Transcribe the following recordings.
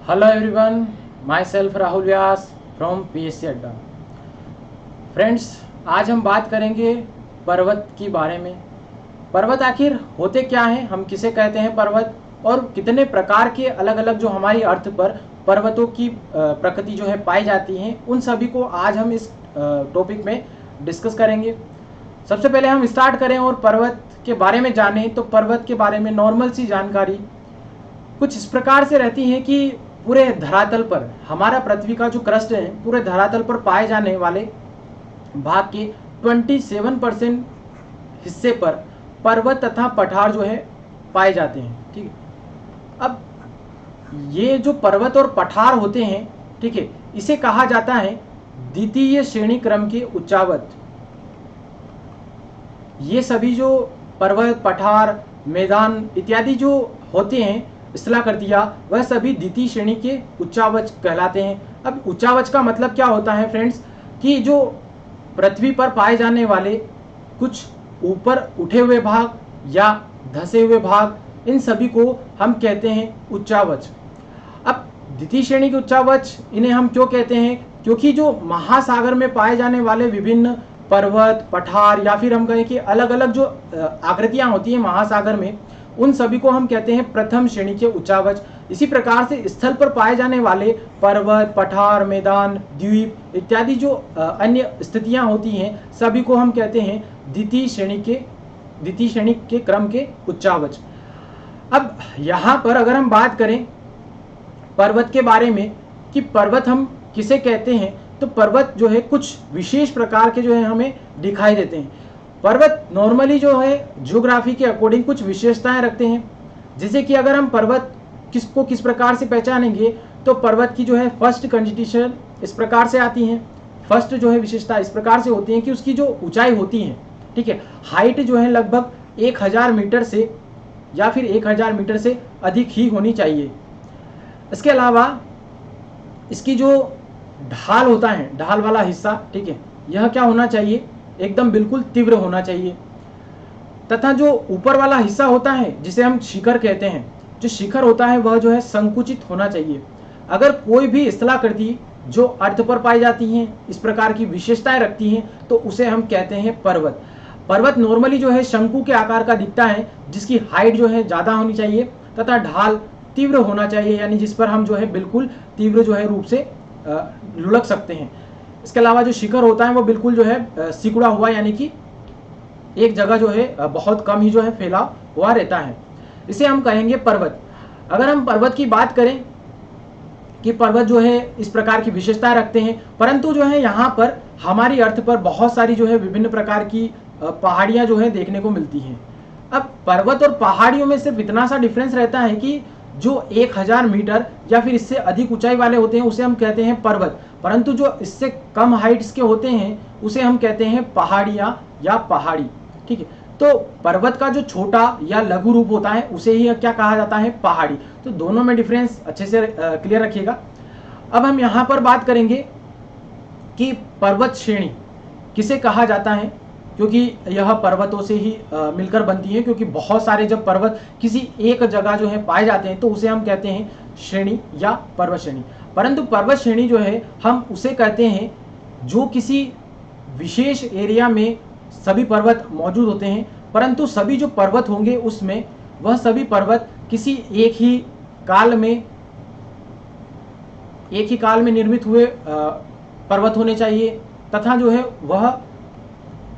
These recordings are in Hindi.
Hello everyone, my self Rahul Vyas from PSC अड्डा। फ्रेंड्स, आज हम बात करेंगे पर्वत के बारे में। पर्वत आखिर होते क्या हैं, हम किसे कहते हैं पर्वत, और कितने प्रकार के अलग अलग जो हमारी अर्थ पर पर्वतों की प्रकृति जो है पाई जाती हैं, उन सभी को आज हम इस टॉपिक में डिस्कस करेंगे। सबसे पहले हम स्टार्ट करें और पर्वत के बारे में जानें तो पर्वत के बारे में नॉर्मल सी जानकारी कुछ इस प्रकार से रहती है कि पूरे धरातल पर, हमारा पृथ्वी का जो क्रस्ट है, पूरे धरातल पर पाए जाने वाले भाग के 27% हिस्से पर पर्वत तथा पठार जो है पाए जाते हैं। ठीक है, अब ये जो पर्वत और पठार होते हैं, ठीक है, इसे कहा जाता है द्वितीय श्रेणी क्रम के उच्चावच। ये सभी जो पर्वत, पठार, मैदान इत्यादि जो होते हैं, स्थलाकृतियां, वह सभी द्वितीय श्रेणी के उच्चावच कहलाते हैं। अब उच्चावच का मतलब क्या होता है फ्रेंड्स, कि जो पृथ्वी पर पाए जाने वाले कुछ ऊपर उठे हुए भाग या धसे हुए भाग, इन सभी को हम कहते हैं उच्चावच। अब द्वितीय श्रेणी के उच्चावच इन्हें हम क्यों कहते हैं, क्योंकि जो महासागर में पाए जाने वाले विभिन्न पर्वत, पठार या फिर हम कहें कि अलग अलग जो आकृतियां होती हैं महासागर में, उन सभी को हम कहते हैं प्रथम श्रेणी के उच्चावच। इसी प्रकार से स्थल पर पाए जाने वाले पर्वत, पठार, मैदान, द्वीप इत्यादि जो अन्य स्थितियां होती हैं, सभी को हम कहते हैं द्वितीय श्रेणी के क्रम के उच्चावच। अब यहाँ पर अगर हम बात करें पर्वत के बारे में कि पर्वत हम किसे कहते हैं, तो पर्वत जो है कुछ विशेष प्रकार के जो है हमें दिखाई देते हैं। पर्वत नॉर्मली जो है ज्योग्राफी के अकॉर्डिंग कुछ विशेषताएं रखते हैं। जैसे कि अगर हम पर्वत किस प्रकार से पहचानेंगे, तो पर्वत की जो है फर्स्ट कंस्टिट्यूशन इस प्रकार से आती है। फर्स्ट जो है विशेषता इस प्रकार से होती है कि उसकी जो ऊंचाई होती है, ठीक है, हाइट जो है लगभग 1000 मीटर से या फिर 1000 मीटर से अधिक ही होनी चाहिए। इसके अलावा इसकी जो ढाल होता है, ढाल वाला हिस्सा, ठीक है, यह क्या होना चाहिए, एकदम बिल्कुल तीव्र होना चाहिए। तथा जो ऊपर वाला हिस्सा होता है जिसे हम शिखर कहते हैं, जो शिखर होता है वह जो है संकुचित होना चाहिए। अगर कोई भी स्थलाकृति जो अर्थ पर पाई जाती हैं, इस प्रकार की विशेषताएं रखती हैं, तो उसे हम कहते हैं पर्वत। पर्वत नॉर्मली जो है शंकु के आकार का दिखता है, जिसकी हाइट जो है ज़्यादा होनी चाहिए तथा ढाल तीव्र होना चाहिए, यानी जिस पर हम जो है बिल्कुल तीव्र जो है रूप से लुढ़क सकते हैं। इसके अलावा जो शिखर होता है वो बिल्कुल जो है सिकुड़ा हुआ, यानी कि एक जगह जो है बहुत कम ही जो है फैला हुआ रहता है, इसे हम कहेंगे पर्वत। अगर हम पर्वत की बात करें कि पर्वत जो है इस प्रकार की विशेषताएं रखते हैं, परंतु जो है यहाँ पर हमारी अर्थ पर बहुत सारी जो है विभिन्न प्रकार की पहाड़ियाँ जो है देखने को मिलती हैं। अब पर्वत और पहाड़ियों में सिर्फ इतना सा डिफरेंस रहता है कि जो 1000 मीटर या फिर इससे अधिक ऊंचाई वाले होते हैं उसे हम कहते हैं पर्वत, परंतु जो इससे कम हाइट्स के होते हैं उसे हम कहते हैं पहाड़ियाँ या पहाड़ी। ठीक है, तो पर्वत का जो छोटा या लघु रूप होता है उसे ही क्या कहा जाता है, पहाड़ी। तो दोनों में डिफरेंस अच्छे से क्लियर रखिएगा। अब हम यहाँ पर बात करेंगे कि पर्वत श्रेणी किसे कहा जाता है, क्योंकि यह पर्वतों से ही मिलकर बनती है। क्योंकि बहुत सारे जब पर्वत किसी एक जगह जो है पाए जाते हैं तो उसे हम कहते हैं श्रेणी या पर्वत श्रेणी। परंतु पर्वत श्रेणी जो है हम उसे कहते हैं जो किसी विशेष एरिया में सभी पर्वत मौजूद होते हैं, परंतु सभी जो पर्वत होंगे उसमें वह सभी पर्वत किसी एक ही काल में निर्मित हुए पर्वत होने चाहिए, तथा जो है वह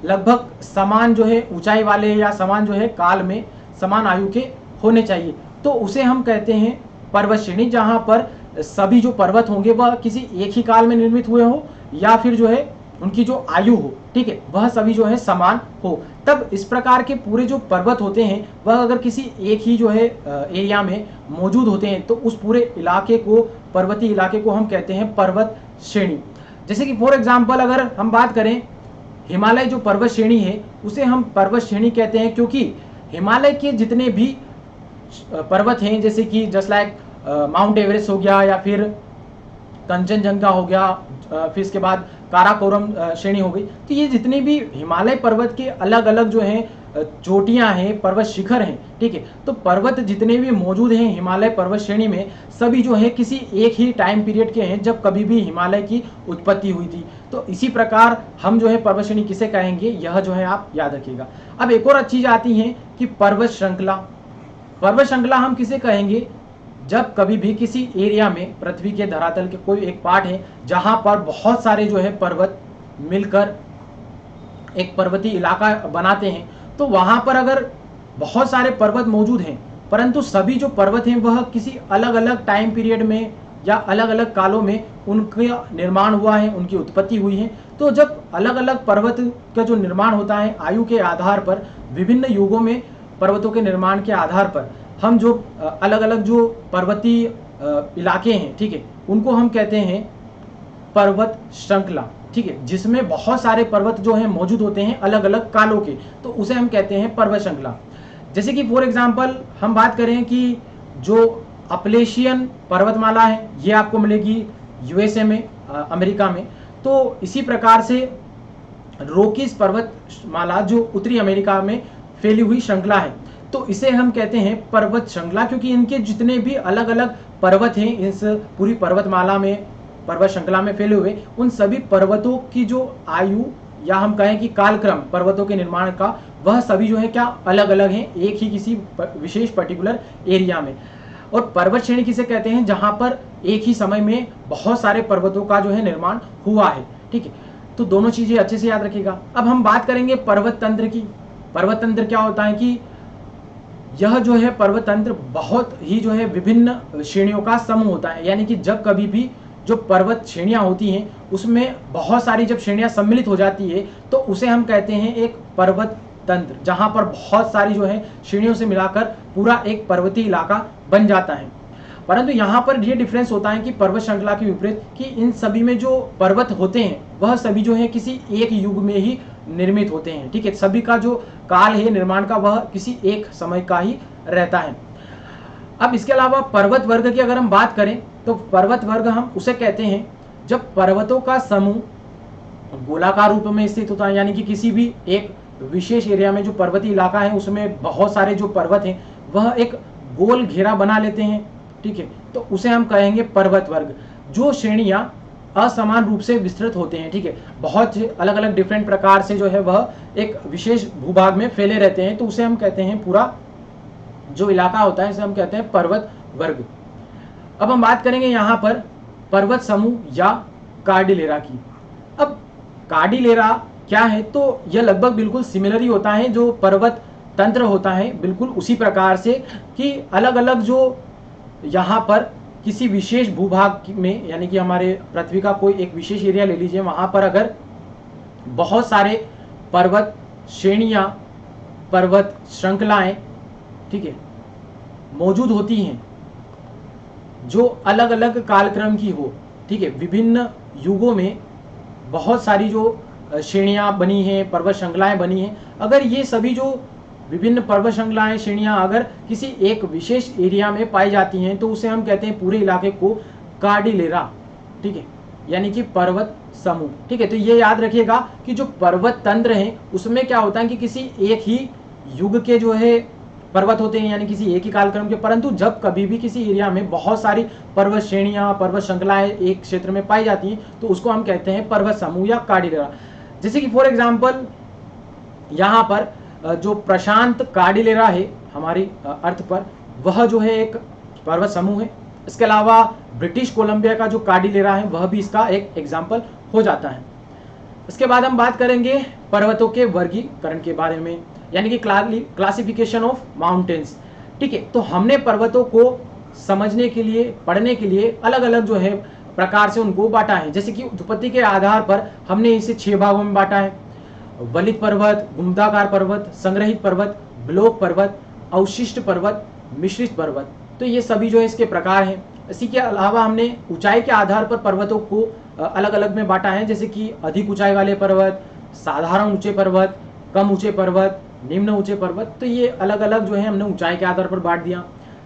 लगभग समान जो है ऊंचाई वाले या समान जो है काल में समान आयु के होने चाहिए। तो उसे हम कहते हैं पर्वत श्रेणी, जहां पर सभी जो पर्वत होंगे वह किसी एक ही काल में निर्मित हुए हो या फिर जो है उनकी जो आयु हो, ठीक है, वह सभी जो है समान हो। तब इस प्रकार के पूरे जो पर्वत होते हैं वह अगर किसी एक ही जो है एरिया में मौजूद होते हैं तो उस पूरे इलाके को, पर्वतीय इलाके को हम कहते हैं पर्वत श्रेणी। जैसे कि फॉर एग्जाम्पल अगर हम बात करें हिमालय जो पर्वत श्रेणी है उसे हम पर्वत श्रेणी कहते हैं, क्योंकि हिमालय के जितने भी पर्वत हैं, जैसे कि जस्ट लाइक माउंट एवरेस्ट हो गया या फिर कंचनजंगा हो गया, फिर इसके बाद काराकोरम श्रेणी हो गई, तो ये जितने भी हिमालय पर्वत के अलग अलग जो हैं चोटियां हैं, पर्वत शिखर हैं, ठीक है। तो पर्वत जितने भी मौजूद हैं हिमालय पर्वत श्रेणी में, सभी जो है किसी एक ही टाइम पीरियड के हैं जब कभी भी हिमालय की उत्पत्ति हुई थी। तो इसी प्रकार हम जो है पर्वत श्रेणी किसे कहेंगे, यह जो है आप याद रखिएगा। अब एक और चीज आती है कि पर्वत श्रृंखला। पर्वत श्रृंखला हम किसे कहेंगे, जब कभी भी किसी एरिया में पृथ्वी के धरातल के कोई एक पार्ट है जहां पर बहुत सारे जो है पर्वत मिलकर एक पर्वतीय इलाका बनाते हैं, तो वहां पर अगर बहुत सारे पर्वत मौजूद हैं परंतु सभी जो पर्वत हैं वह किसी अलग अलग टाइम पीरियड में या अलग अलग कालों में उनका निर्माण हुआ है, उनकी उत्पत्ति हुई है। तो जब अलग अलग पर्वत का जो निर्माण होता है आयु के आधार पर, विभिन्न युगों में पर्वतों के निर्माण के आधार पर हम जो अलग अलग जो पर्वतीय इलाके हैं, ठीक है, उनको हम कहते हैं पर्वत श्रृंखला, ठीक है, जिसमें बहुत सारे पर्वत जो हैं मौजूद होते हैं अलग अलग कालों के, तो उसे हम कहते हैं पर्वत श्रृंखला। जैसे कि फॉर एग्जांपल हम बात करें कि जो अपलेशियन पर्वतमाला है ये आपको मिलेगी यूएसए में, अमेरिका में। तो इसी प्रकार से रोकीज पर्वतमाला जो उत्तरी अमेरिका में फैली हुई श्रृंखला है, तो इसे हम कहते हैं पर्वत श्रृंखला, क्योंकि इनके जितने भी अलग अलग पर्वत हैं इस पूरी पर्वतमाला में, पर्वत श्रृंखला में फैले हुए, उन सभी पर्वतों की जो आयु या हम कहें कि कालक्रम पर्वतों के निर्माण का, वह सभी जो है क्या अलग अलग हैं एक ही किसी विशेष पर्टिकुलर एरिया में। और पर्वत श्रेणी किसे कहते हैं, जहां पर एक ही समय में बहुत सारे पर्वतों का जो है निर्माण हुआ है, ठीक है। तो दोनों चीजें अच्छे से याद रखिएगा। अब हम बात करेंगे पर्वत तंत्र की। पर्वत तंत्र क्या होता है कि यह जो है पर्वत तंत्र बहुत ही जो है विभिन्न श्रेणियों का समूह होता है, यानी कि जब कभी भी जो पर्वत श्रेणियां होती हैं उसमें बहुत सारी जब श्रेणियां सम्मिलित हो जाती है तो उसे हम कहते हैं एक पर्वत तंत्र, जहां पर बहुत सारी जो है श्रेणियों से मिलाकर पूरा एक पर्वतीय इलाका बन जाता है। परंतु यहाँ पर ये डिफरेंस होता है कि पर्वत श्रृंखला के विपरीत कि इन सभी में जो पर्वत होते हैं वह सभी जो है किसी एक युग में ही निर्मित होते हैं, ठीक है। सभी का जो काल है निर्माण का वह किसी एक समय का ही रहता है। अब इसके अलावा पर्वत वर्ग की अगर हम बात करें तो पर्वत वर्ग हम उसे कहते हैं जब पर्वतों का समूह गोलाकार रूप में स्थित होता है, यानी कि किसी भी एक विशेष एरिया में जो पर्वतीय इलाका है उसमें बहुत सारे जो पर्वत हैं वह एक गोल घेरा बना लेते हैं, ठीक है। तो उसे हम कहेंगे पर्वत वर्ग। जो श्रेणियां असमान रूप से विस्तृत होते हैं, ठीक है, बहुत अलग अलग डिफरेंट प्रकार से जो है वह एक विशेष भूभाग में फैले रहते हैं, तो उसे हम कहते हैं पूरा जो इलाका होता है इसे हम कहते हैं पर्वत वर्ग। अब हम बात करेंगे यहाँ पर पर्वत समूह या कार्डिलेरा की। अब कार्डिलेरा क्या है, तो यह लगभग बिल्कुल सिमिलर ही होता है जो पर्वत तंत्र होता है, बिल्कुल उसी प्रकार से कि अलग अलग जो यहाँ पर किसी विशेष भूभाग में, यानी कि हमारे पृथ्वी का कोई एक विशेष एरिया ले लीजिए, वहां पर अगर बहुत सारे पर्वत श्रेणियां, पर्वत श्रृंखलाएं, ठीक है, मौजूद होती हैं जो अलग अलग कालक्रम की हो, ठीक है, विभिन्न युगों में बहुत सारी जो श्रेणियां बनी हैं, पर्वत श्रृंखलाएं बनी हैं, अगर ये सभी जो विभिन्न पर्वत श्रृंखलाएं, श्रेणियां अगर किसी एक विशेष एरिया में पाई जाती हैं तो उसे हम कहते हैं पूरे इलाके को कार्डिलेरा, ठीक है, यानी कि पर्वत समूह, ठीक है। तो ये याद रखिएगा कि जो पर्वत तंत्र है उसमें क्या होता है कि किसी एक ही युग के जो है पर्वत होते हैं, यानी किसी एक ही कालक्रम के, परंतु जब कभी भी किसी एरिया में बहुत सारी पर्वत श्रेणियां, पर्वत श्रृंखलाएं एक क्षेत्र में पाई जाती हैं तो उसको हम कहते हैं पर्वत समूह या कार्डिलेरा। जैसे कि फॉर एग्जाम्पल यहाँ पर जो प्रशांत कार्डिलेरा है हमारी अर्थ पर, वह जो है एक पर्वत समूह है। इसके अलावा ब्रिटिश कोलंबिया का जो कार्डिलेरा है वह भी इसका एक एग्जाम्पल हो जाता है। इसके बाद हम बात करेंगे पर्वतों के वर्गीकरण के बारे में, यानी कि क्लासिफिकेशन ऑफ माउंटेन्स, ठीक है। तो हमने पर्वतों को समझने के लिए, पढ़ने के लिए अलग अलग जो है प्रकार से उनको बांटा है। जैसे कि उत्पत्ति के आधार पर हमने इसे 6 भागों में बांटा है: वलित पर्वत, गुंबदाकार पर्वत, संग्रहित पर्वत, ब्लॉक पर्वत, अवशिष्ट पर्वत, मिश्रित पर्वत। तो ये सभी जो है इसके प्रकार हैं। इसी के अलावा हमने ऊंचाई के आधार पर पर्वतों को अलग अलग में बांटा है, जैसे कि अधिक ऊंचाई वाले पर्वत, साधारण ऊंचे पर्वत, कम ऊंचे पर्वत, निम्न ऊंचे पर्वत। तो ये अलग अलग जो है हमने ऊंचाई के आधार पर बांट दिया।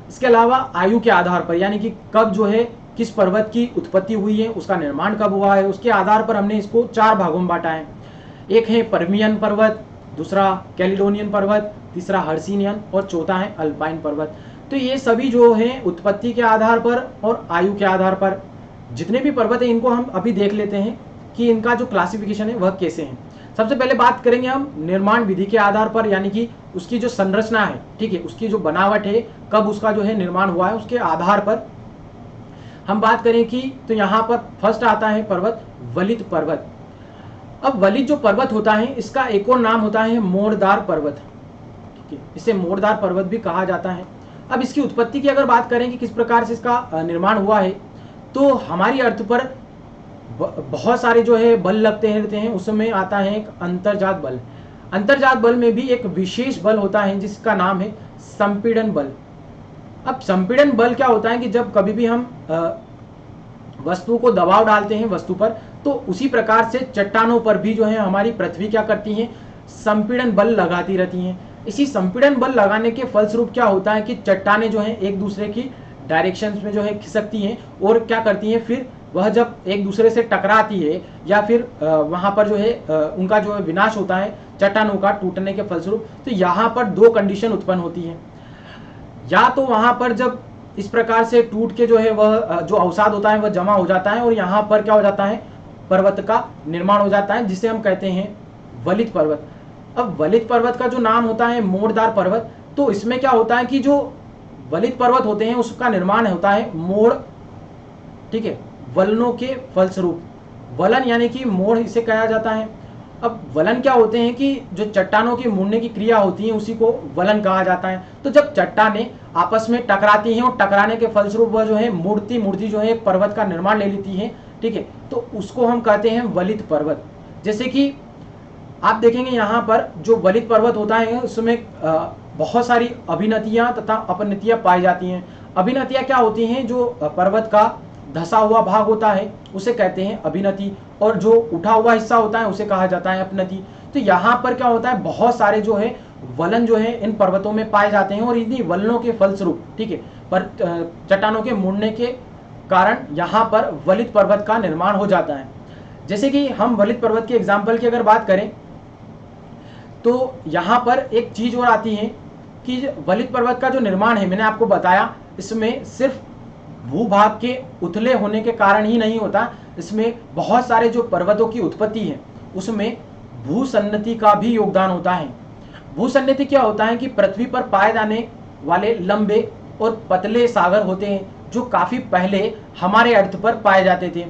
इसके अलावा आयु के आधार पर, यानी कि कब जो है किस पर्वत की उत्पत्ति हुई है, उसका निर्माण कब हुआ है, उसके आधार पर हमने इसको 4 भागों में बांटा है। एक है पर्मियन पर्वत, दूसरा कैलिडोनियन पर्वत, तीसरा हर्सिनियन और चौथा है अल्पाइन पर्वत। तो ये सभी जो है उत्पत्ति के आधार पर और आयु के आधार पर जितने भी पर्वत हैं इनको हम अभी देख लेते हैं कि इनका जो क्लासिफिकेशन है वह कैसे है। सबसे पहले बात करेंगे हम निर्माण विधि के आधार पर, यानी कि उसकी जो संरचना है, ठीक है, उसकी जो बनावट है, कब उसका जो है निर्माण हुआ है, उसके आधार पर हम बात करें कि तो यहाँ पर फर्स्ट आता है पर्वत वलित पर्वत। अब वलित जो पर्वत होता है इसका एक और नाम होता है मोड़दार पर्वत, ठीक है, इसे मोड़दार पर्वत भी कहा जाता है। अब इसकी उत्पत्ति की अगर बात करें कि किस प्रकार से इसका निर्माण हुआ है, तो हमारी अर्थ पर बहुत सारे जो है बल लगते रहते हैं, उसमें आता है एक अंतर्जात बल। अंतर्जात बल में भी एक विशेष बल होता है जिसका नाम है संपीड़न बल। अब संपीड़न बल क्या होता है कि जब कभी भी हम वस्तु को दबाव डालते हैं वस्तु पर, तो उसी प्रकार से चट्टानों पर भी जो है हमारी पृथ्वी क्या करती है, संपीड़न बल लगाती रहती हैं। इसी संपीड़न बल लगाने के फलस्वरूप क्या होता है कि चट्टानें जो है एक दूसरे की डायरेक्शंस में जो है खिसकती हैं और क्या करती हैं, फिर वह जब एक दूसरे से टकराती है या फिर वहां पर जो है उनका जो है विनाश होता है चट्टानों का टूटने के फलस्वरूप, तो यहाँ पर दो कंडीशन उत्पन्न होती है। या तो वहां पर जब इस प्रकार से टूट के जो है वह जो अवसाद होता है वह जमा हो जाता है और यहाँ पर क्या हो जाता है, पर्वत का निर्माण हो जाता है, जिसे हम कहते हैं वलित पर्वत। अब वलित पर्वत का जो नाम होता है मोड़दार पर्वत, तो इसमें क्या होता है कि जो वलित पर्वत होते हैं उसका निर्माण होता है मोड़, ठीक है, वलनों के फलस्वरूप। वलन यानी कि मोड़ इसे कहा जाता है। अब वलन क्या होते हैं कि जो चट्टानों की मुड़ने की क्रिया होती है उसी को वलन कहा जाता है। तो जब चट्टानें आपस में टकराती हैं और टकराने के फलस्वरूप वह जो है मुड़ती मुड़ती जो है एक पर्वत का निर्माण ले लेती है, ठीक है, तो उसको हम कहते हैं वलित पर्वत। जैसे कि आप देखेंगे यहाँ पर जो वलित पर्वत होता है उसमें बहुत सारी अभिनतियां तथा अपनतियां पाई जाती हैं। अभिनतियां क्या होती हैं, जो पर्वत का धसा हुआ भाग होता है उसे कहते हैं अभिनति, और जो उठा हुआ हिस्सा होता है उसे कहा जाता है अपनति। तो यहाँ पर क्या होता है, बहुत सारे जो है वलन जो है इन पर्वतों में पाए जाते हैं और इन्हीं वलनों के फलस्वरूप, ठीक है, पर चट्टानों के मुड़ने के कारण यहाँ पर वलित पर्वत का निर्माण हो जाता है। जैसे कि हम वलित पर्वत के एग्जाम्पल की अगर बात करें तो यहाँ पर एक चीज और आती है कि वलित पर्वत का जो निर्माण है, मैंने आपको बताया, इसमें सिर्फ भूभाग के उथले होने के कारण ही नहीं होता, इसमें बहुत सारे जो पर्वतों की उत्पत्ति है उसमें भूसन्नति का भी योगदान होता है। भूसन्नति क्या होता है कि पृथ्वी पर पाए जाने वाले लंबे और पतले सागर होते हैं जो काफी पहले हमारे अर्थ पर पाए जाते थे।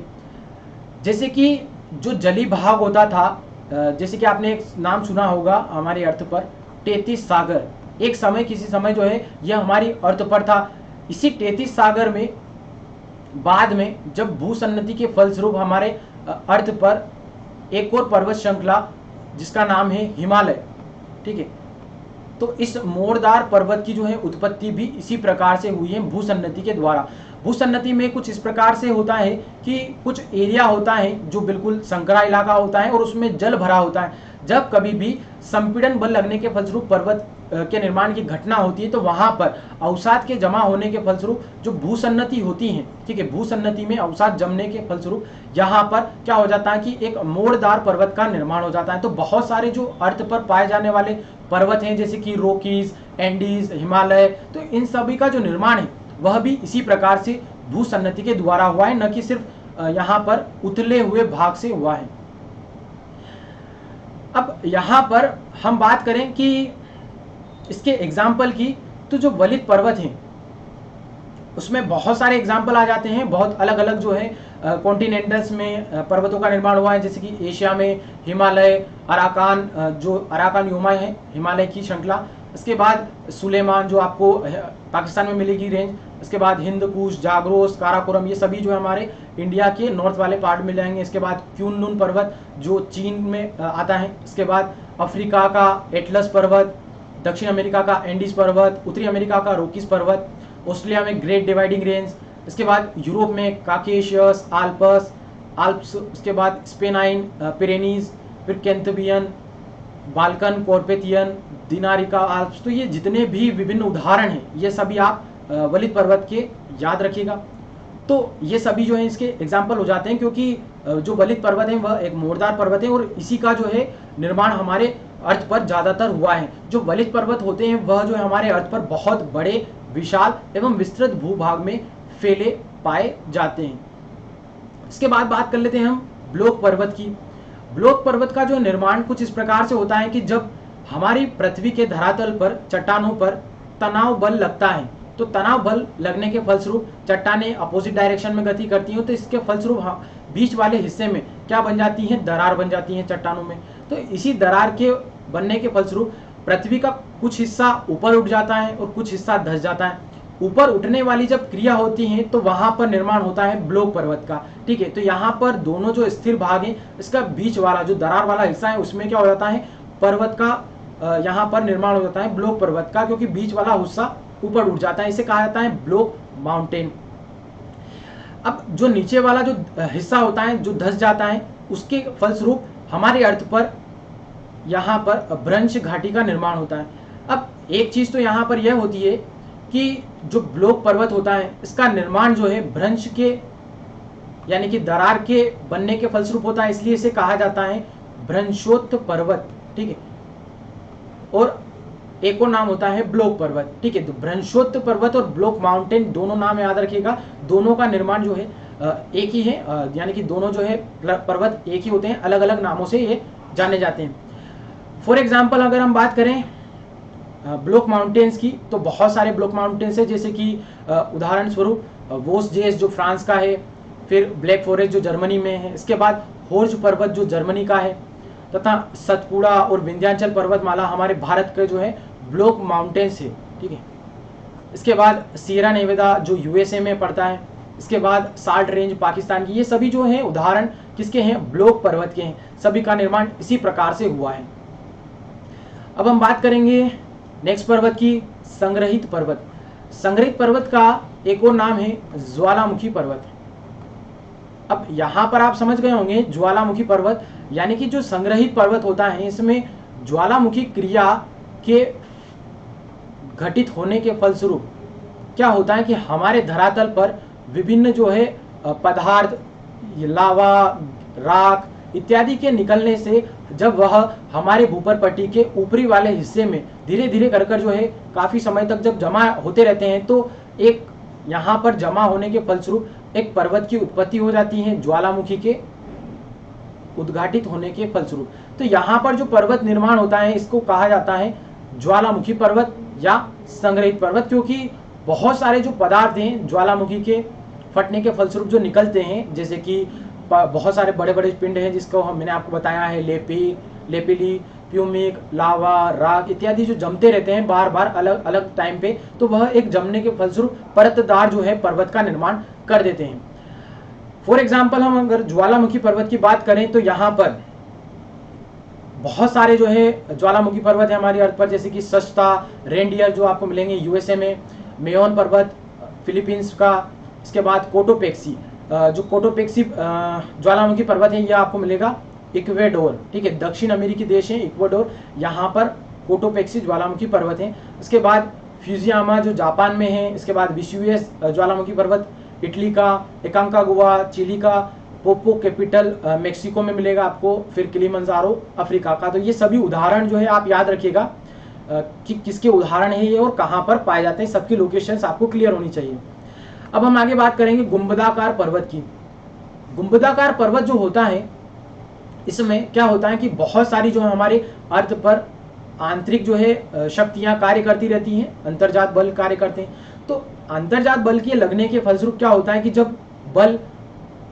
जैसे कि जो जली भाग होता था, जैसे कि आपने एक नाम सुना होगा हमारे अर्थ पर, 33 सागर। एक समय किसी समय जो है यह हमारी अर्थ पर था। इसी 33 सागर में बाद में जब भूसन्नति के फलस्वरूप हमारे अर्थ पर एक और पर्वत श्रृंखला जिसका नाम है हिमालय, ठीक है, तो इस मोड़दार पर्वत की जो है उत्पत्ति भी इसी प्रकार से हुई है भूसन्नति के द्वारा। भूसन्नति में कुछ इस प्रकार से होता है कि कुछ एरिया होता है जो बिल्कुल संकरा इलाका होता है और उसमें जल भरा होता है। जब कभी भी संपीड़न बल लगने के फलस्वरूप पर्वत के निर्माण की घटना होती है तो वहां पर अवसाद के जमा होने के फलस्वरूप जो भूसन्नति होती है, ठीक है, भूसन्नति में अवसाद जमने के फलस्वरूप यहाँ पर क्या हो जाता है कि एक मोड़दार पर्वत का निर्माण हो जाता है। तो बहुत सारे जो अर्थ पर पाए जाने वाले पर्वत हैं जैसे कि रॉकीज, एंडीज, हिमालय, तो इन सभी का जो निर्माण है वह भी इसी प्रकार से भूसन्नति के द्वारा हुआ है, न कि सिर्फ यहाँ पर उथले हुए भाग से हुआ है। अब यहाँ पर हम बात करें कि इसके एग्जाम्पल की, तो जो वलित पर्वत हैं उसमें बहुत सारे एग्जाम्पल आ जाते हैं। बहुत अलग अलग जो है कॉन्टिनेंटल्स में पर्वतों का निर्माण हुआ है, जैसे कि एशिया में हिमालय, अराकान, जो अराकान यूमा है हिमालय की श्रृंखला, इसके बाद सुलेमान जो आपको पाकिस्तान में मिलेगी रेंज, इसके बाद हिंद कुश, जाग्रोस, काराकोरम, ये सभी जो है हमारे इंडिया के नॉर्थ वाले पार्ट में जाएंगे। इसके बाद क्यूनलुन पर्वत जो चीन में आता है, इसके बाद अफ्रीका का एटलस पर्वत, दक्षिण अमेरिका का एंडीज पर्वत, उत्तरी अमेरिका का रॉकीज पर्वत, ऑस्ट्रेलिया में ग्रेट डिवाइडिंग रेंज, इसके बाद यूरोप में काकेशियस, आल्प्स, उसके बाद स्पेनाइन, पिरेनीज, फिर कैंथबियन, बाल्कन, कॉर्पेथियन, दिनारिका आल्प्स। तो ये जितने भी विभिन्न उदाहरण हैं ये सभी आप वलित पर्वत के याद रखिएगा। तो ये सभी जो है इसके एग्जाम्पल हो जाते हैं, क्योंकि जो वलित पर्वत है वह एक मोड़दार पर्वत है और इसी का जो है निर्माण हमारे अर्थ पर ज्यादातर हुआ है। जो वलित पर्वत होते हैं वह जो है हमारे अर्थ पर बहुत बड़े, विशाल एवं विस्तृत भूभाग में फैले पाए जाते हैं। इसके बाद बात कर लेते हैं हम ब्लॉक पर्वत की। ब्लॉक पर्वत का जो निर्माण कुछ इस प्रकार से होता है कि जब हमारी पृथ्वी के धरातल पर चट्टानों पर तनाव बल लगता है, तो तनाव बल लगने के फलस्वरूप चट्टानें अपोजिट डायरेक्शन में गति करती हैं, तो इसके फलस्वरूप बीच वाले हिस्से में क्या बन जाती हैं, दरार बन जाती हैं चट्टानों में। तो इसी दरार के बनने के फलस्वरूप पृथ्वी का कुछ हिस्सा ऊपर उठ जाता है और कुछ हिस्सा धंस जाता है। ऊपर उठने वाली जब क्रिया होती है तो वहां पर निर्माण होता है ब्लॉक पर्वत का। ठीक है, तो यहाँ पर दोनों जो स्थिर भाग है, इसका बीच वाला जो दरार वाला हिस्सा है उसमें क्या हो जाता है, पर्वत का यहाँ पर निर्माण हो जाता है ब्लॉक पर्वत का, क्योंकि बीच वाला हिस्सा ऊपर उठ जाता है। इसे कहा जाता है ब्लॉक माउंटेन। अब जो नीचे वाला जो हिस्सा होता है जो धंस जाता है, उसके फलस्वरूप हमारे अर्थ पर यहाँ पर भ्रंश घाटी का निर्माण होता है। अब एक चीज तो यहाँ पर यह होती है कि जो ब्लॉक पर्वत होता है इसका निर्माण जो है भ्रंश के यानी कि दरार के बनने के फलस्वरूप होता है, इसलिए इसे कहा जाता है भ्रंशोत्त पर्वत। ठीक है, और एक और नाम होता है ब्लॉक पर्वत। ठीक है, तो भ्रंशोत्त पर्वत और ब्लॉक माउंटेन दोनों नाम याद रखिएगा। दोनों का निर्माण जो है एक ही है, यानी कि दोनों जो है पर्वत एक ही होते हैं, अलग अलग नामों से ये जाने जाते हैं। फॉर एग्जाम्पल अगर हम बात करें ब्लॉक माउंटेन्स की, तो बहुत सारे ब्लॉक माउंटेन्स है, जैसे कि उदाहरण स्वरूप वोसजेस जो फ्रांस का है, फिर ब्लैक फॉरेस्ट जो जर्मनी में है, इसके बाद होर्ज पर्वत जो जर्मनी का है, तथा सतपुड़ा और विंध्याचल पर्वतमाला हमारे भारत के जो है ब्लॉक माउंटेन्स है। ठीक है, इसके बाद सियरा नेवादा जो यूएसए में पड़ता है, इसके बाद साल्ट रेंज पाकिस्तान की, ये सभी जो हैं उदाहरण किसके हैं, ब्लॉक पर्वत के हैं। सभी का निर्माण इसी प्रकार से हुआ है। अब हम बात करेंगे नेक्स्ट पर्वत की, संग्रहित पर्वत। संग्रहित पर्वत का एक और नाम है ज्वालामुखी पर्वत। अब यहां पर आप समझ गए होंगे ज्वालामुखी पर्वत यानी कि जो संग्रहित पर्वत होता है इसमें ज्वालामुखी क्रिया के घटित होने के फलस्वरूप क्या होता है कि हमारे धरातल पर विभिन्न जो है पदार्थ, लावा, राख इत्यादि के निकलने से जब वह हमारे भूपर पट्टी के ऊपरी वाले हिस्से में धीरे धीरे कर जो है काफी समय तक जब जमा होते रहते हैं, तो एक यहाँ पर जमा होने के फलस्वरूप एक पर्वत की उत्पत्ति हो जाती है ज्वालामुखी के उद्घाटित होने के फलस्वरूप। तो यहाँ पर जो पर्वत निर्माण होता है इसको कहा जाता है ज्वालामुखी पर्वत या संग्रहित पर्वत, क्योंकि बहुत सारे जो पदार्थ हैं ज्वालामुखी के फटने के फलस्वरूप जो निकलते हैं, जैसे कि बहुत सारे बड़े बड़े पिंड हैं जिसको मैंने आपको बताया है, लेपिली, प्यूमिक, लावा, राख इत्यादि जो जमते रहते हैं बार बार अलग अलग टाइम पे, तो वह एक जमने के फलस्वरूप परतदार जो है पर्वत का निर्माण कर देते हैं। फॉर एग्जाम्पल हम अगर ज्वालामुखी पर्वत की बात करें तो यहाँ पर बहुत सारे जो है ज्वालामुखी पर्वत है हमारी अर्थ पर, जैसे कि सस्ता, रेंडियर जो आपको मिलेंगे यूएसए में, मेयोन पर्वत फिलीपींस का, इसके बाद कोटोपेक्सी जो कोटोपेक्सी ज्वालामुखी पर्वत है यह आपको मिलेगा इक्वेडोर। ठीक है, दक्षिण अमेरिकी देश है इक्वेडोर, यहाँ पर कोटोपेक्सी ज्वालामुखी पर्वत है। इसके बाद फ्यूजियामा जो जापान में है, इसके बाद विशुएस ज्वालामुखी पर्वत इटली का, एकांकागुआ चिली का, पोपो कैपिटल मेक्सिको में मिलेगा आपको, फिर किलिमंजारो अफ्रीका का। तो ये सभी उदाहरण जो है आप याद रखिएगा कि किसके उदाहरण है ये और कहाँ पर पाए जाते हैं, सबकी लोकेशंस आपको क्लियर होनी चाहिए। अब हम आगे बात करेंगे गुंबदाकार पर्वत की। गुंबदाकार पर्वत जो होता है इसमें क्या होता है कि बहुत सारी जो है हमारे अर्थ पर आंतरिक जो है शक्तियां कार्य करती रहती हैं, अंतर्जात बल कार्य करते हैं। तो अंतर्जात बल के लगने के फलस्वरूप क्या होता है कि जब बल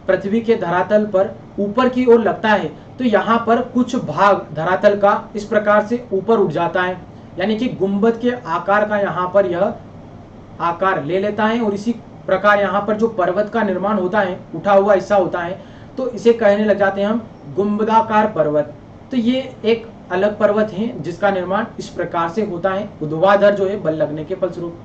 पृथ्वी के धरातल पर ऊपर की ओर लगता है तो यहाँ पर कुछ भाग धरातल का इस प्रकार से ऊपर उठ जाता है, यानी कि गुंबद के आकार का यहाँ पर यह आकार ले लेता है, और इसी प्रकार यहाँ पर जो पर्वत का निर्माण होता है, उठा हुआ हिस्सा होता है, तो इसे कहने लग जाते हैं हम गुंबदाकार पर्वत। तो ये एक अलग पर्वत है जिसका निर्माण इस प्रकार से होता है, ऊर्ध्वाधर जो है बल लगने के फलस्वरूप।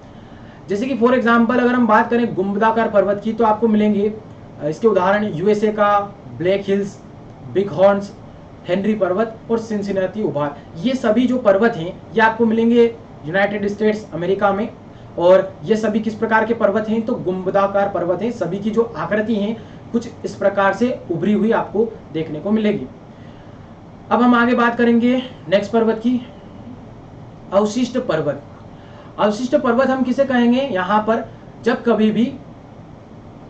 जैसे कि फॉर एग्जाम्पल अगर हम बात करें गुंबदाकार पर्वत की, तो आपको मिलेंगे इसके उदाहरण यूएसए का black hills, big horns, Henry पर्वत और सिंसिनाटी उभार। ये सभी जो पर्वत हैं ये आपको मिलेंगे यूनाइटेड स्टेट्स अमेरिका में, और ये सभी किस प्रकार के पर्वत हैं, तो गुंबदाकार पर्वत हैं। सभी की जो आकृति है कुछ इस प्रकार से उभरी हुई आपको देखने को मिलेगी। अब हम आगे बात करेंगे नेक्स्ट पर्वत की, अवशिष्ट पर्वत। अवशिष्ट पर्वत हम किसे कहेंगे, यहाँ पर जब कभी भी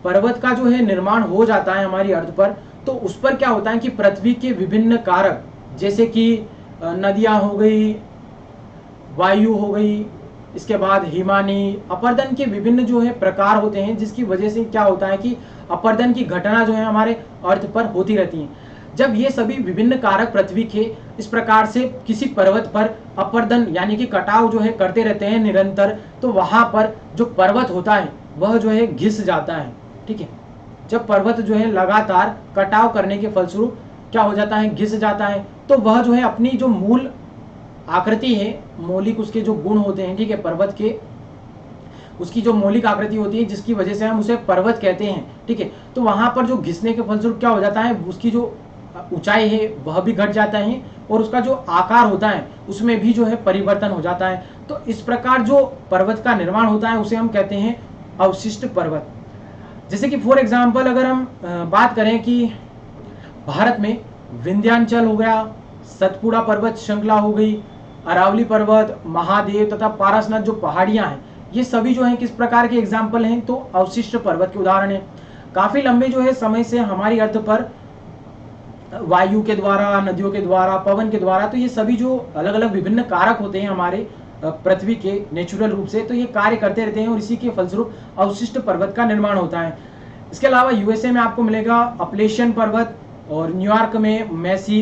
पर्वत का जो है निर्माण हो जाता है हमारी अर्थ पर, तो उस पर क्या होता है कि पृथ्वी के विभिन्न कारक, जैसे कि नदियां हो गई, वायु हो गई, इसके बाद हिमानी, अपर्दन के विभिन्न जो है प्रकार होते हैं, जिसकी वजह से क्या होता है कि अपर्दन की घटना जो है हमारे अर्थ पर होती रहती है। जब ये सभी विभिन्न कारक पृथ्वी के इस प्रकार से किसी पर्वत पर अपर्दन यानी कि कटाव जो है करते रहते हैं निरंतर, तो वहां पर जो पर्वत होता है वह जो है घिस जाता है। ठीक है, जब पर्वत जो है लगातार कटाव करने के फलस्वरूप क्या हो जाता है, घिस जाता है, तो वह जो है अपनी जो मूल आकृति है, मौलिक उसके जो गुण होते हैं, ठीक है, पर्वत के उसकी जो मौलिक आकृति होती है जिसकी वजह से हम उसे पर्वत कहते हैं। ठीक है, तो वहां पर जो घिसने के फलस्वरूप क्या हो जाता है, उसकी जो ऊंचाई है वह भी घट जाता है और उसका जो आकार होता है उसमें भी जो है परिवर्तन हो जाता है। तो इस प्रकार जो पर्वत का निर्माण होता है उसे हम कहते हैं अवशिष्ट पर्वत। जैसे कि फॉर एग्जाम्पल अगर हम बात करें कि भारत में विंध्याचल हो गया, सतपुड़ा पर्वत श्रृंखला हो गई, अरावली पर्वत, महादेव तथा पारसनाथ जो पहाड़ियां हैं, ये सभी जो है किस प्रकार के एग्जाम्पल हैं, तो अवशिष्ट पर्वत के उदाहरण है। काफी लंबे जो है समय से हमारी अर्थ पर वायु के द्वारा, नदियों के द्वारा, पवन के द्वारा, तो ये सभी जो अलग अलग विभिन्न कारक होते हैं हमारे पृथ्वी के नेचुरल रूप से, तो ये कार्य करते रहते हैं और इसी के फलस्वरूप अवशिष्ट पर्वत का निर्माण होता है। इसके अलावा यूएसए में आपको मिलेगा अपलेशियन पर्वत और न्यूयॉर्क में मैसी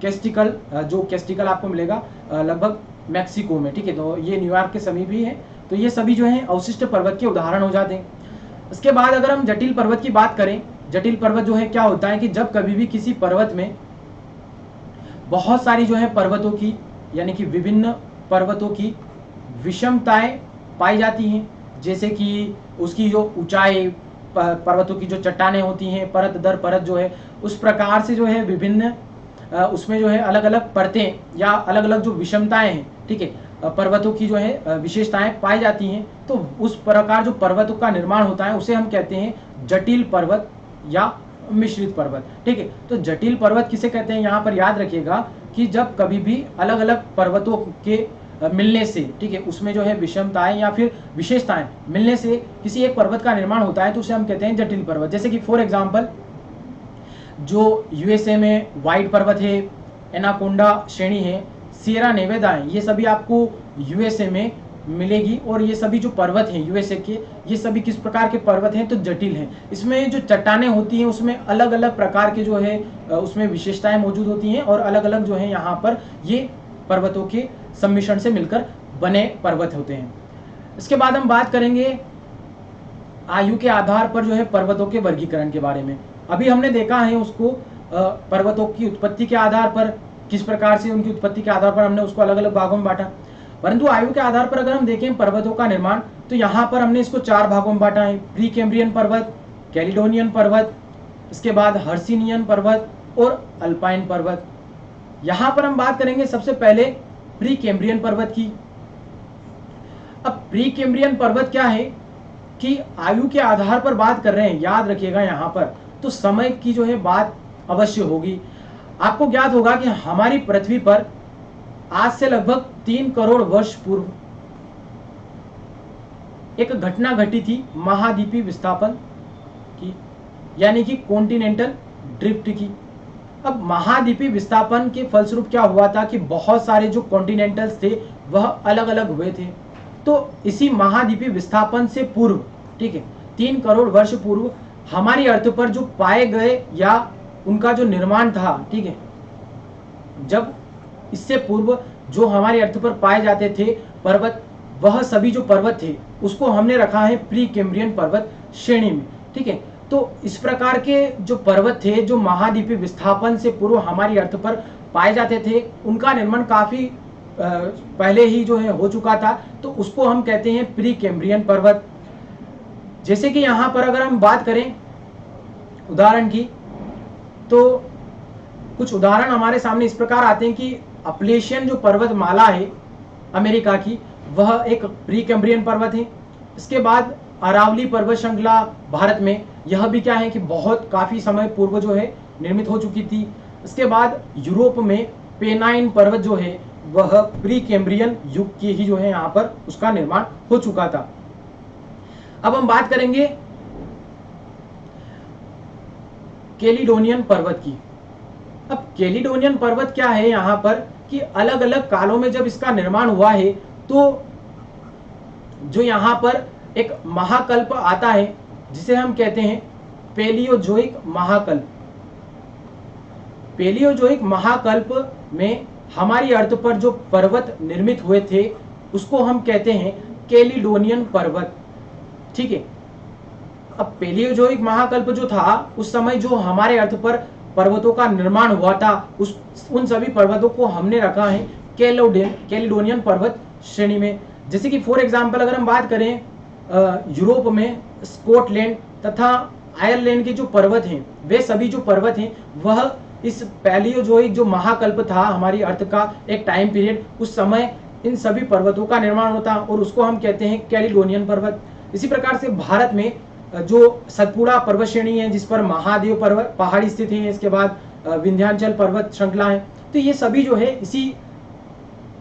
कैस्टिकल, जो कैस्टिकल आपको मिलेगा लगभग मैक्सिको में। ठीक है, तो ये न्यूयॉर्क के समीप ही है। तो ये सभी जो है अवशिष्ट पर्वत के उदाहरण हो जाते हैं। इसके बाद अगर हम जटिल पर्वत की बात करें, जटिल पर्वत जो है क्या होता है कि जब कभी भी किसी पर्वत में बहुत सारी जो है पर्वतों की यानी कि विभिन्न पर्वतों की विषमताएं पाई जाती हैं, जैसे कि उसकी जो ऊंचाई, पर्वतों की जो चट्टानें होती हैं परत दर परत जो है, उस प्रकार से जो है विभिन्न उसमें जो है अलग अलग परतें या अलग अलग जो विषमताएं हैं, ठीक है, पर्वतों की जो है विशेषताएं पाई जाती हैं। तो उस प्रकार जो पर्वतों का निर्माण होता है उसे हम कहते हैं जटिल पर्वत या मिश्रित पर्वत। ठीक है, तो जटिल पर्वत किसे कहते हैं, यहाँ पर याद रखिएगा कि जब कभी भी अलग अलग पर्वतों के मिलने से, ठीक है, उसमें जो है विषमताएं या फिर विशेषताएं मिलने से किसी एक पर्वत का निर्माण होता है, तो उसे हम कहते हैं जटिल पर्वत। जैसे कि फॉर एग्जांपल जो यूएसए में व्हाइट पर्वत है, एनाकोंडा श्रेणी है, सियरा नेवेदा है, ये सभी आपको यूएसए में मिलेगी। और ये सभी जो पर्वत हैं यूएसए के, ये सभी किस प्रकार के पर्वत हैं, तो जटिल हैं। इसमें जो चट्टानें होती हैं उसमें अलग अलग प्रकार के जो है उसमें विशेषताएं मौजूद होती हैं और अलग अलग जो है यहाँ पर ये पर्वतों के सम्मिश्रण से मिलकर बने पर्वत होते हैं। इसके बाद हम बात करेंगे आयु के आधार पर जो है पर्वतों के वर्गीकरण के बारे में। अभी हमने देखा है उसको पर्वतों की उत्पत्ति के आधार पर, किस प्रकार से उनकी उत्पत्ति के आधार पर हमने उसको अलग अलग भागों में बांटा। परंतु आयु के आधार पर अगर हम देखें पर्वतों का निर्माण, तो यहाँ पर हमने इसको 4 भागों में बांटा है। प्री कैम्ब्रियन पर्वत, कैलिडोनियन पर्वत, इसके बाद हर्सिनियन पर्वत और अल्पाइन पर्वत। यहाँ पर हम बात करेंगे सबसे पहले प्री कैम्ब्रियन पर्वत की। अब प्री कैम्ब्रियन पर्वत क्या है कि आयु के आधार पर बात कर रहे हैं, याद रखिएगा यहाँ पर, तो समय की जो है बात अवश्य होगी। आपको ज्ञात होगा कि हमारी पृथ्वी पर आज से लगभग 3 करोड़ वर्ष पूर्व एक घटना घटी थी महाद्वीपीय विस्थापन की, यानी कि कॉन्टिनेंटल ड्रिफ्ट की। अब महाद्वीपीय विस्थापन के फलस्वरूप क्या हुआ था कि बहुत सारे जो कॉन्टिनेंटल्स थे वह अलग अलग हुए थे। तो इसी महाद्वीपीय विस्थापन से पूर्व, ठीक है, 3 करोड़ वर्ष पूर्व हमारी अर्थ पर जो पाए गए या उनका जो निर्माण था, ठीक है, जब इससे पूर्व जो हमारी अर्थ पर पाए जाते थे पर्वत, वह सभी जो पर्वत थे उसको हमने रखा है प्री कैम्ब्रियन पर्वत श्रेणी में। ठीक है, तो इस प्रकार के जो पर्वत थे जो महाद्वीपीय विस्थापन से पूर्व हमारी अर्थ पर पाए जाते थे, उनका निर्माण काफी पहले ही जो है हो चुका था, तो उसको हम कहते हैं प्री कैम्ब्रियन पर्वत। जैसे कि यहाँ पर अगर हम बात करें उदाहरण की, तो कुछ उदाहरण हमारे सामने इस प्रकार आते हैं कि अपलेशियन जो पर्वत माला है अमेरिका की, वह एक प्री कैम्ब्रियन पर्वत है। इसके बाद अरावली पर्वत श्रृंखला भारत में, यह भी क्या है कि बहुत काफी समय पूर्व जो है निर्मित हो चुकी थी। इसके बाद यूरोप में पेनाइन पर्वत जो है वह प्री कैम्ब्रियन युग की ही जो है यहाँ पर उसका निर्माण हो चुका था। अब हम बात करेंगे कैलिडोनियन पर्वत की। अब कैलिडोनियन पर्वत क्या है यहाँ पर कि अलग अलग कालों में जब इसका निर्माण हुआ है तो जो यहाँ पर एक महाकल्प आता है जिसे हम कहते हैं पेलियोजोइक महाकल्प। पेलियोजोइक महाकल्प में हमारी अर्थ पर जो पर्वत निर्मित हुए थे उसको हम कहते हैं कैलिडोनियन पर्वत। ठीक है, अब पेलियोजोइक महाकल्प जो था उस समय जो हमारे अर्थ पर पर्वतों का निर्माण हुआ था उन सभी पर्वतों को हमने रखा है कैलिडोनियन पर्वत श्रेणी में। जैसे कि फॉर एग्जांपल अगर हम बात करें यूरोप में स्कॉटलैंड तथा आयरलैंड के जो पर्वत हैं वे सभी जो पर्वत हैं वह इस पैलियोजोइक जो महाकल्प था हमारी अर्थ का एक टाइम पीरियड, उस समय इन सभी पर्वतों का निर्माण होता और उसको हम कहते हैं कैलिडोनियन पर्वत। इसी प्रकार से भारत में जो सतपुड़ा पर्वत श्रेणी है जिस पर महादेव पर्वत पहाड़ी स्थित है, इसके बाद विंध्याचल पर्वत श्रृंखला है, तो ये सभी जो है इसी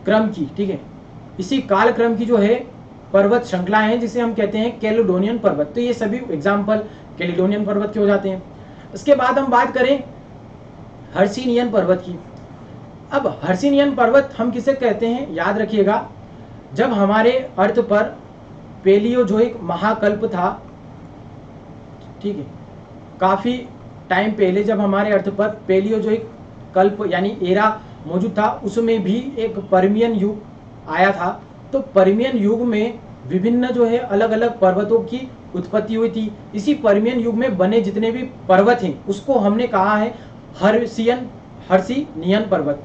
क्रम की, ठीक है, इसी काल क्रम की जो है पर्वत श्रृंखला है जिसे हम कहते हैं कैलिडोनियन पर्वत। तो ये सभी एग्जाम्पल कैलिडोनियन पर्वत के हो जाते हैं। इसके बाद हम बात करें हर्सिनियन पर्वत की। अब हर्सिनियन पर्वत हम किसे कहते हैं याद रखिएगा, जब हमारे अर्थ पर पेलियोजोइक महाकल्प था, ठीक है, काफी टाइम पहले जब हमारे अर्थ पर पेलियोजोइक कल्प यानी एरा मौजूद था उसमें भी एक पर्मियन युग आया था। तो पर्मियन युग में विभिन्न जो है अलग अलग पर्वतों की उत्पत्ति हुई थी। इसी पर्मियन युग में बने जितने भी पर्वत हैं उसको हमने कहा है हर्सिनियन पर्वत।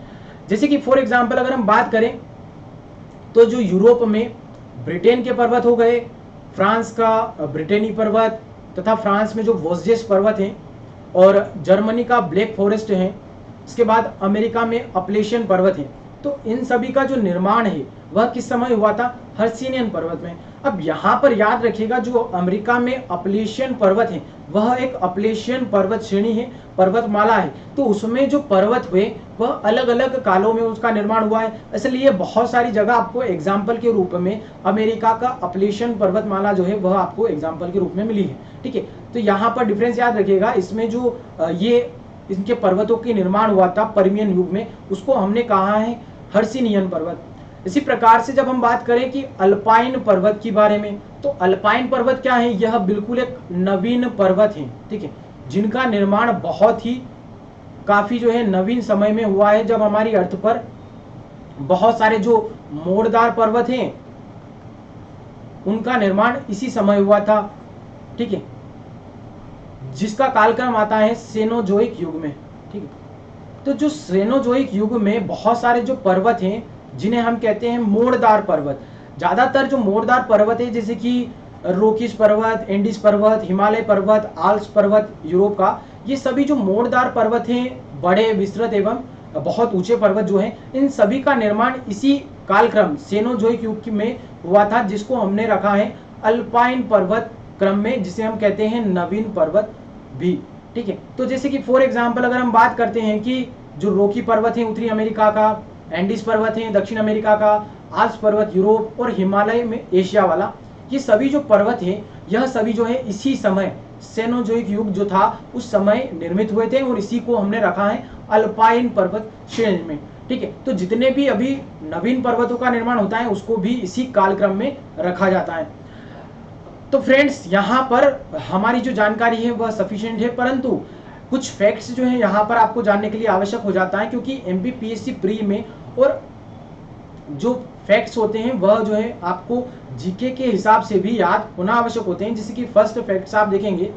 जैसे कि फॉर एग्जांपल अगर हम बात करें तो जो यूरोप में ब्रिटेन के पर्वत हो गए, फ्रांस का ब्रिटेनी पर्वत तथा फ्रांस में जो वोस्जेस पर्वत हैं और जर्मनी का ब्लैक फॉरेस्ट है, इसके बाद अमेरिका में अपलेशियन पर्वत हैं। तो इन सभी का जो निर्माण है वह किस समय हुआ था? हर्सिनियन पर्वत में। अब यहाँ पर याद रखिएगा जो अमेरिका में अपलेशियन पर्वत है वह एक अपलेशियन पर्वत श्रेणी है, पर्वतमाला है। तो उसमें जो पर्वत हुए वह अलग अलग कालों में उसका निर्माण हुआ है, इसलिए बहुत सारी जगह आपको एग्जाम्पल के रूप में अमेरिका का अपलेशियन पर्वतमाला जो है वह आपको एग्जाम्पल के रूप में मिली है। ठीक है, तो यहाँ पर डिफरेंस याद रखिएगा, इसमें जो ये इनके पर्वतों के निर्माण हुआ था पर्मियन युग में उसको हमने कहा है हर्सिनियन पर्वत। इसी प्रकार से जब हम बात करें कि अल्पाइन पर्वत के बारे में, तो अल्पाइन पर्वत क्या है? यह बिल्कुल एक नवीन पर्वत है, ठीक है, जिनका निर्माण बहुत ही काफी जो है नवीन समय में हुआ है, जब हमारी अर्थ पर बहुत सारे जो मोड़दार पर्वत हैं उनका निर्माण इसी समय हुआ था। ठीक है, जिसका कालक्रम आता है सेनोजोइक युग में। ठीक है, तो जो सेनोजोइक युग में बहुत सारे जो पर्वत हैं जिन्हें हम कहते हैं मोड़दार पर्वत, ज्यादातर जो मोड़दार पर्वत है जैसे कि रोकीज पर्वत, एंडीज पर्वत, हिमालय पर्वत, आल्प्स पर्वत यूरोप का, ये सभी जो मोड़दार पर्वत हैं, बड़े विस्तृत एवं बहुत ऊंचे पर्वत जो हैं, इन सभी का निर्माण इसी कालक्रम सेनोजोइक युग में हुआ था, जिसको हमने रखा है अल्पाइन पर्वत क्रम में, जिसे हम कहते हैं नवीन पर्वत भी। ठीक है, तो जैसे कि फॉर एग्जांपल अगर हम बात करते हैं कि जो रोकी पर्वत है उत्तरी अमेरिका का, एंडीज पर्वत है दक्षिण अमेरिका का, आल्प्स पर्वत यूरोप और हिमालय में एशिया वाला, ये सभी जो पर्वत है यह सभी जो है इसी समय सेनोजोइक युग जो था उस समय निर्मित हुए थे और इसी को हमने रखा है अल्पाइन पर्वत श्रेणी में। ठीक है, तो जितने भी अभी नवीन पर्वतों का निर्माण होता है उसको भी इसी कालक्रम में रखा जाता है। तो फ्रेंड्स, यहाँ पर हमारी जो जानकारी है वह सफिशिएंट है, परंतु कुछ फैक्ट्स जो है यहाँ पर आपको जानने के लिए आवश्यक हो जाता है, क्योंकि एमपीपीएससी प्री में और जो फैक्ट्स होते हैं वह जो है आपको जीके के हिसाब से भी याद होना आवश्यक होते हैं। जैसे कि फर्स्ट फैक्ट्स आप देखेंगे,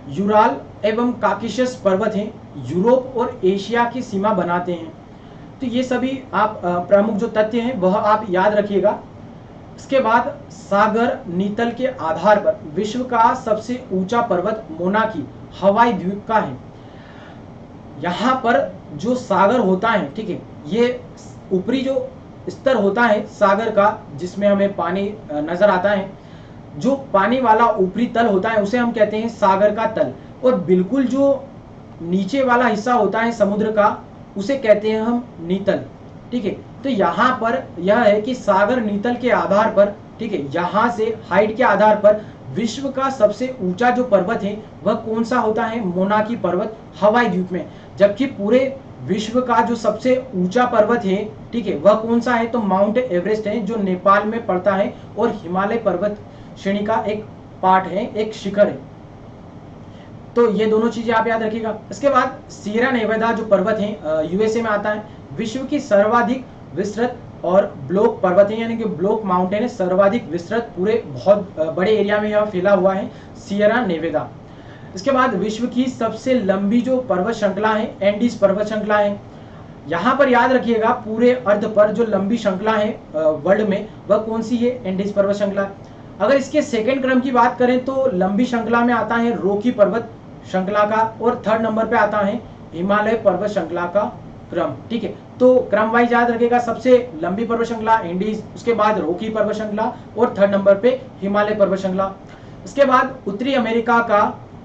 यूराल एवं काकेशस पर्वत हैं, यूरोप और एशिया की सीमा बनाते हैं। तो ये सभी आप प्रमुख जो तथ्य हैं वह आप याद रखिएगा। इसके बाद सागर नीतल के आधार पर विश्व का सबसे ऊंचा पर्वत मोनाकी हवाई द्वीप का है। यहाँ पर जो सागर होता है, ठीक है, ये ऊपरी जो स्तर होता है सागर का जिसमें हमें पानी नजर आता है, जो पानी वाला ऊपरी तल होता है उसे हम कहते हैं सागर का तल, और बिल्कुल जो नीचे वाला हिस्सा होता है समुद्र का, उसे कहते हैं हम नीतल। ठीक है, तो यहाँ पर यह है कि सागर नीतल के आधार पर, ठीक है, यहाँ से हाइट के आधार पर विश्व का सबसे ऊंचा जो पर्वत है वह कौन सा होता है, मोनाकी पर्वत हवाई द्वीप में। जबकि पूरे विश्व का जो सबसे ऊंचा पर्वत है, ठीक है, वह कौन सा है, तो माउंट एवरेस्ट है, जो नेपाल में पड़ता है और हिमालय पर्वत श्रेणी का एक पार्ट है, एक शिखर है। तो ये दोनों चीजें आप याद रखिएगा। इसके बाद सियरा नेवादा जो पर्वत है यूएसए में आता है, विश्व की सर्वाधिक विस्तृत और ब्लॉक पर्वत है, यानी कि ब्लॉक माउंटेन है, सर्वाधिक विस्तृत, पूरे बहुत बड़े एरिया में यह फैला हुआ है सियरा नेवादा। इसके बाद विश्व की सबसे लंबी जो पर्वत श्रृंखला है एंडीज पर्वत श्रृंखला है। यहाँ पर याद रखिएगा पूरे अर्थ पर जो लंबी श्रृंखला है वर्ल्ड में वह कौन सी है, एंडीज पर्वत श्रृंखला। अगर इसके सेकंड क्रम की बात करें तो लंबी श्रृंखला में आता है रॉकी पर्वत श्रृंखला का, और थर्ड नंबर पे आता है हिमालय पर्वत श्रृंखला का क्रम। ठीक है, तो क्रम वाइज याद रखेगा, सबसे लंबी पर्वत श्रृंखला एंडीज, उसके बाद रॉकी पर्वत श्रृंखला और थर्ड नंबर पे हिमालय पर्वत श्रृंखला। इसके बाद उत्तरी अमेरिका का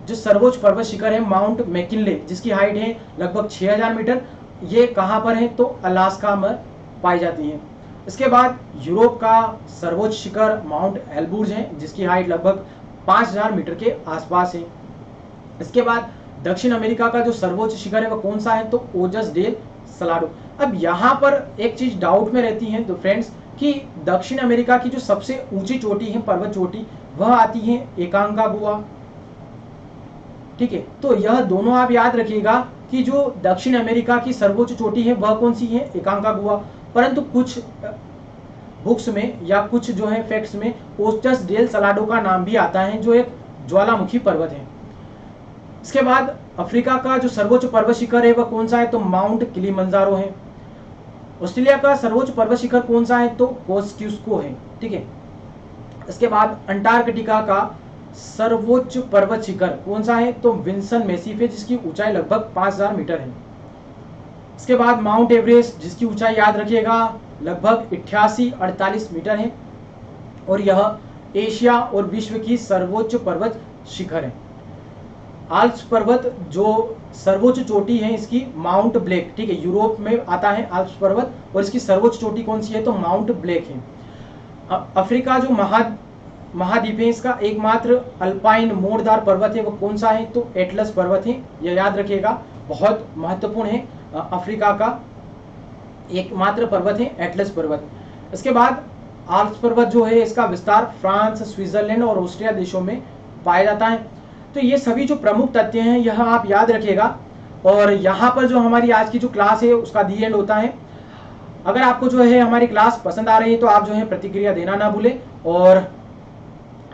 जो सर्वोच्च पर्वत शिखर है माउंट मैकिनले, जिसकी हाइट है लगभग 6000 मीटर, ये कहाँ पर है, तो अलास्का में पाई जाती है। इसके बाद यूरोप का सर्वोच्च शिखर माउंट एल्ब्रूज है, जिसकी हाइट लगभग 5000 मीटर के आसपास है। इसके बाद दक्षिण अमेरिका का जो सर्वोच्च शिखर है वह कौन सा है, तो ओजस डेल सलाडो। अब यहाँ पर एक चीज डाउट में रहती है तो फ्रेंड्स, कि दक्षिण अमेरिका की जो सबसे ऊंची चोटी है, पर्वत चोटी, वह आती है एकांकागुआ। ठीक है, तो यह दोनों आप याद रखिएगा कि जो दक्षिण अमेरिका की सर्वोच्च चोटी है वह कौन सी है, एकांकागुआ। परंतु कुछ बुक्स में या कुछ जो है फैक्ट्स में ओजस डेल सलाडो का नाम भी आता है, जो एक ज्वालामुखी पर्वत है। इसके बाद अफ्रीका का जो सर्वोच्च पर्वत शिखर है वह कौन सा है, तो माउंट किलिमंजारो है। ऑस्ट्रेलिया का सर्वोच्च पर्वत शिखर कौन सा है, तो कोस्टुस्को है। ठीक है, इसके बाद अंटार्कटिका का सर्वोच्च पर्वत शिखर कौन सा है, तो विंसन मैसिफ है, जिसकी ऊंचाई लगभग 5000 मीटर है। इसके बाद माउंट एवरेस्ट, जिसकी ऊंचाई याद रखिएगा लगभग 8848 मीटर है, और यह एशिया और विश्व की सर्वोच्च पर्वत शिखर है। आल्प्स पर्वत जो सर्वोच्च चोटी है इसकी माउंट ब्लैक, ठीक है, यूरोप में आता है आल्प्स पर्वत, और इसकी सर्वोच्च चोटी कौन सी है, तो माउंट ब्लैक है। अफ्रीका जो महाद्वीप है, इसका एकमात्र अल्पाइन मोड़दार पर्वत है, वो कौन सा है, तो एटलस पर्वत है। यह याद रखिएगा, बहुत महत्वपूर्ण है, अफ्रीका का एकमात्र पर्वत है एटलस पर्वत। इसके बाद आल्प्स पर्वत जो है इसका विस्तार फ्रांस, स्विट्जरलैंड और ऑस्ट्रिया देशों में पाया जाता है। तो ये सभी जो प्रमुख तथ्य हैं यह आप याद रखिएगा, और यहाँ पर जो हमारी आज की जो क्लास है उसका दी एंड होता है। अगर आपको जो है हमारी क्लास पसंद आ रही है तो आप जो है प्रतिक्रिया देना ना भूलें, और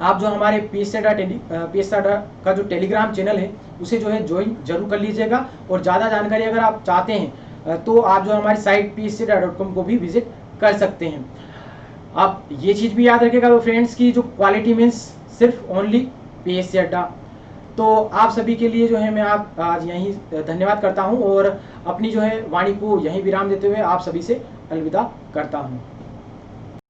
आप जो हमारे पीएसआर का जो टेलीग्राम चैनल है उसे जो है ज्वाइन जरूर कर लीजिएगा, और ज़्यादा जानकारी अगर आप चाहते हैं तो आप जो हमारी साइट pscada.com को भी विजिट कर सकते हैं। आप ये चीज़ भी याद रखिएगा तो फ्रेंड्स की जो क्वालिटी मीन्स सिर्फ ओनली पीएससी अड्डा। तो आप सभी के लिए जो है मैं आप आज यहीं धन्यवाद करता हूं, और अपनी जो है वाणी को यहीं विराम देते हुए आप सभी से अलविदा करता हूं।